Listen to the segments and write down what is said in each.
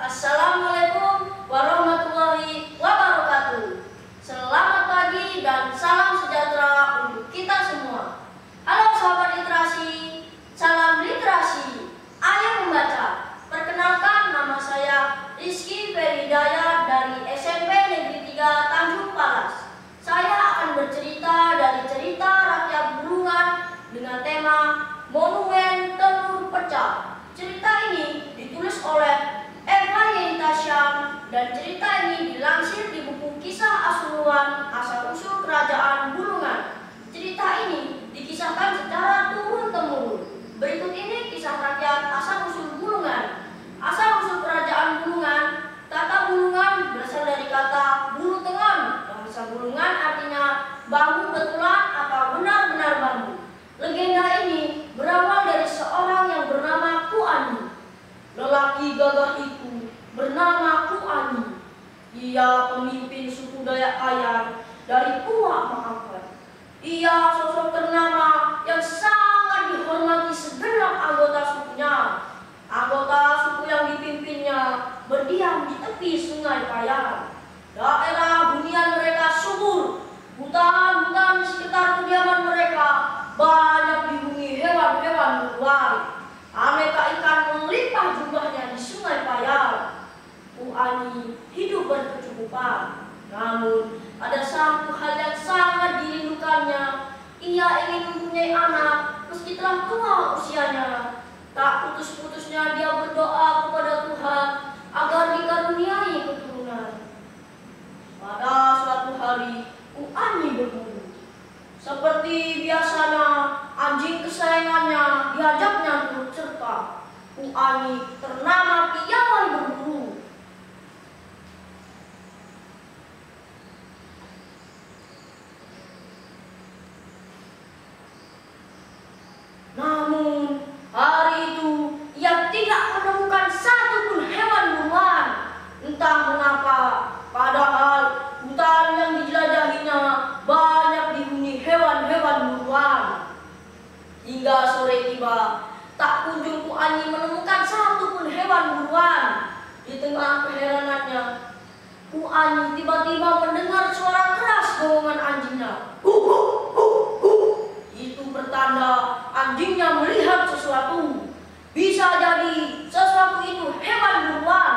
Assalamualaikum warahmatullahi wabarakatuh. Selamat pagi dan salam sejahtera untuk kita semua. Halo sahabat literasi, salam literasi. Ayo membaca. Perkenalkan, nama saya Rizky Feridaya dari SMP Negeri 3 Tanjung Palas. Saya akan bercerita dari cerita rakyat Bulungan dengan tema Monumen Telur Pecah. Cerita ini ditulis oleh Eva Yenita Syam dan cerita ini dilansir di buku Kisah Asuhan Asal-Usul Kerajaan Bulungan. Cerita ini dikisahkan secara turun-temurun. Berikut ini kisah rakyat asal-usul Bulungan. Asal-usul Kerajaan Bulungan. Kata Bulungan berasal dari kata bulu tengon. Bahasa Bulungan artinya bambu betulan atau benar-benar bambu. Legenda ini berawal dari seorang yang bernama Ku Ani. Lelaki gagah itu bernama Ku Ani. Ia pemimpin suku Dayak Ayan dari Puak Makapan. Ia sosok ternama yang sangat dihormati segenap anggota sukunya. Anggota suku yang dipimpinnya berdiam di tepi Sungai Payan. Daerah hunian mereka subur. Hutan-hutan di sekitar kediaman mereka banyak dihuni hewan-hewan buruan. Aneka ikan melimpah jumlahnya di Sungai Payan. Ku Ani hidup berkecukupan. Namun ada satu hal yang sangat dirindukannya. Ia ingin mempunyai anak meski telah tua usianya. Tak putus-putusnya dia berdoa kepada Tuhan agar dikaruniai keturunan. Pada suatu hari Ku Ani berburu. Seperti biasanya, anjing kesayangannya diajaknya turut serta. Ku Ani ternama piawai berburu. Namun hari itu ia tidak menemukan satupun hewan buruan. Entah mengapa, padahal hutan yang dijelajahinya banyak dihuni hewan-hewan buruan. Hingga sore tiba, tak kunjung Ku Ani menemukan satupun hewan buruan. Di tengah keheranannya, Ku Ani tiba-tiba mendengar suara keras gongongan anjingnya. Itu bertanda anjingnya melihat sesuatu. Bisa jadi sesuatu itu hewan buruan.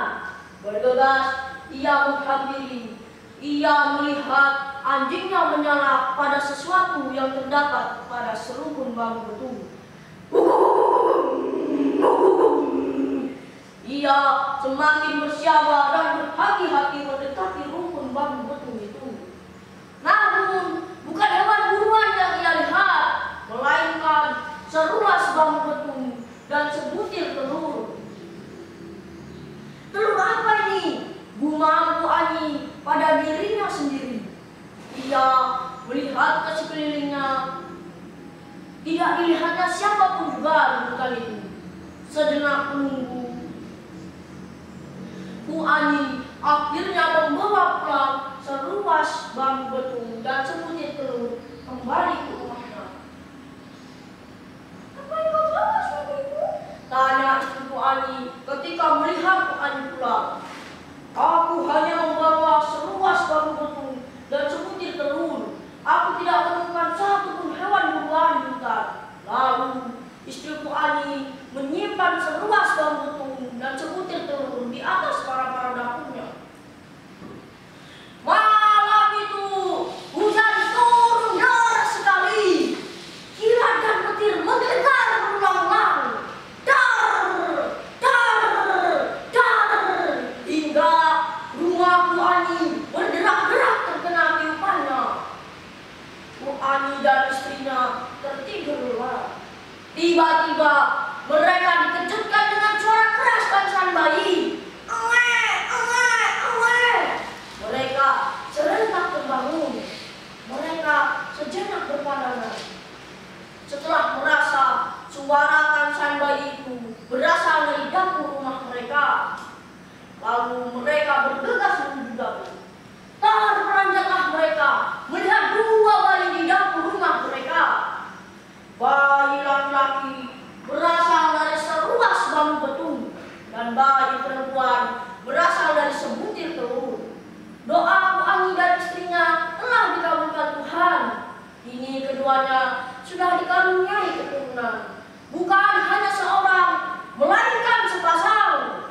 Bergegas ia menghampiri. Ia melihat anjingnya menyala pada sesuatu yang terdapat pada serumpun bambu betung. Ia semakin bersiaga dan berhati-hati mendekati rumpun bambu betung itu. Namun bukan hewan buruan yang ia lihat, melainkan seruas bambu betung dan sebutir telur. Telur apa ini? Gumam Ku Ani pada dirinya sendiri. Ia melihat ke sekelilingnya. Tidak dilihatnya siapapun juga di hutan itu. Sejenak menunggu, Ku Ani akhirnya membawa pulang seruas bambu betung dan sebutir telur kembali ke rumahnya. Apa yang kau bawa suamiku? Tanya istri Ku Ani ketika melihat Ku Ani pulang. Aku hanya membawa seruas bambu betung dan sebutir telur. Aku tidak menemukan satupun hewan buruan di hutan. Lalu istri Ku Ani menyimpan seruas bambu betung dan sebutir telur di atas para dapurnya. Malam itu hujan turun deras sekali. Kilat dan petir menggelegar berulang-ulang. Dar, hingga rumah Ku Ani berderak-derak terkena tiupannya. Ku Ani dan istrinya tertidur lelap. Tiba-tiba mereka dikejutkan dengan suara keras tangisan bayi. Mereka serentak terbangun. Mereka sejenak berpandangan. Setelah merasa suara tangisan bayi itu berasal dari dapur rumah mereka, lalu mereka bergegas menuju dapur. Terperanjatlah mereka melihat dua bayi di dapur rumah mereka. Bayi laki-laki berasal dari seruas bambu betung dan bayi perempuan keduanya sudah dikaruniai keturunan, bukan hanya seorang, melainkan sepasang.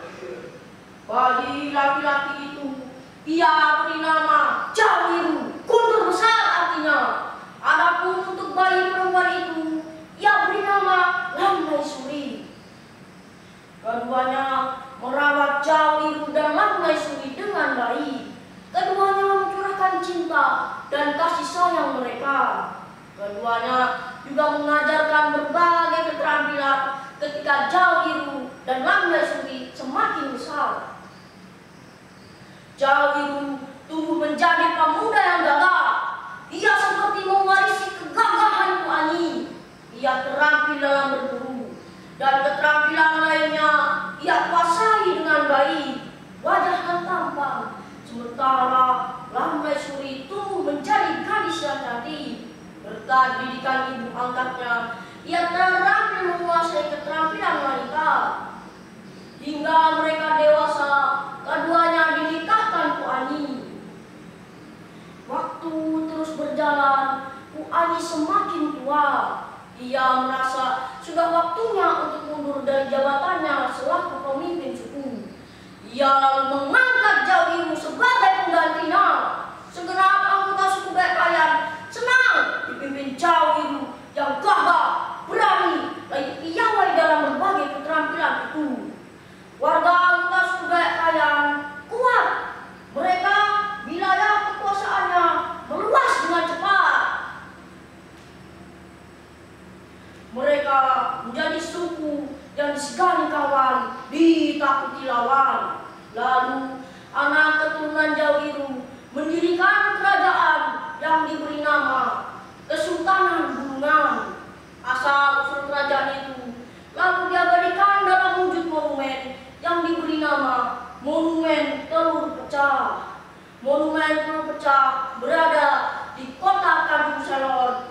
Bagi laki-laki itu, ia beri nama Jawiru, kundur besar artinya. Adapun untuk bayi perempuan itu, ia beri nama Lamnaisuri. Keduanya merawat Jawiru dan Lamnaisuri dengan baik. Keduanya mencurahkan cinta dan kasih sayang mereka. Keduanya juga mengajarkan berbagai keterampilan ketika Jawiru dan Lamnaisuri semakin besar. Jawiru tumbuh menjadi pemuda yang gagah. Ia seperti mewarisi kegagahan Pu Anyi. Ia terampil dalam berburu dan keterampilan lainnya ia kuasai dengan baik. Wajah dan tampang. Sementara Lamnaisuri tumbuh menjadi gadis yang cantik. Berkat didikan ibu angkatnya, ia terampil menguasai keterampilan wanita. Hingga mereka dewasa, keduanya dinikahkan Pu Anyi. Waktu terus berjalan, Pu Anyi semakin tua. Ia merasa sudah waktunya untuk mundur dari jabatannya selaku pemimpin suku. Ia lalu mengangkat Jawiru sebagai penggantinya. Segenap anggota suku Bekayan senang dipimpin Jawiru yang gagah, berani, lagi piawai dalam berbagai keterampilan itu. Warga anggota suku Bekayan kuat. Mereka wilayah kekuasaannya meluas dengan cepat. Mereka menjadi suku yang disegani kawan, ditakuti lawan. Lalu anak keturunan Jawiru mendirikan kerajaan yang diberi nama Kesultanan Bulungan. Asal-usul kerajaan itu lalu diabadikan dalam wujud monumen yang diberi nama Monumen Telur Pecah. Monumen Telur Pecah berada di kota Tanjung Selor,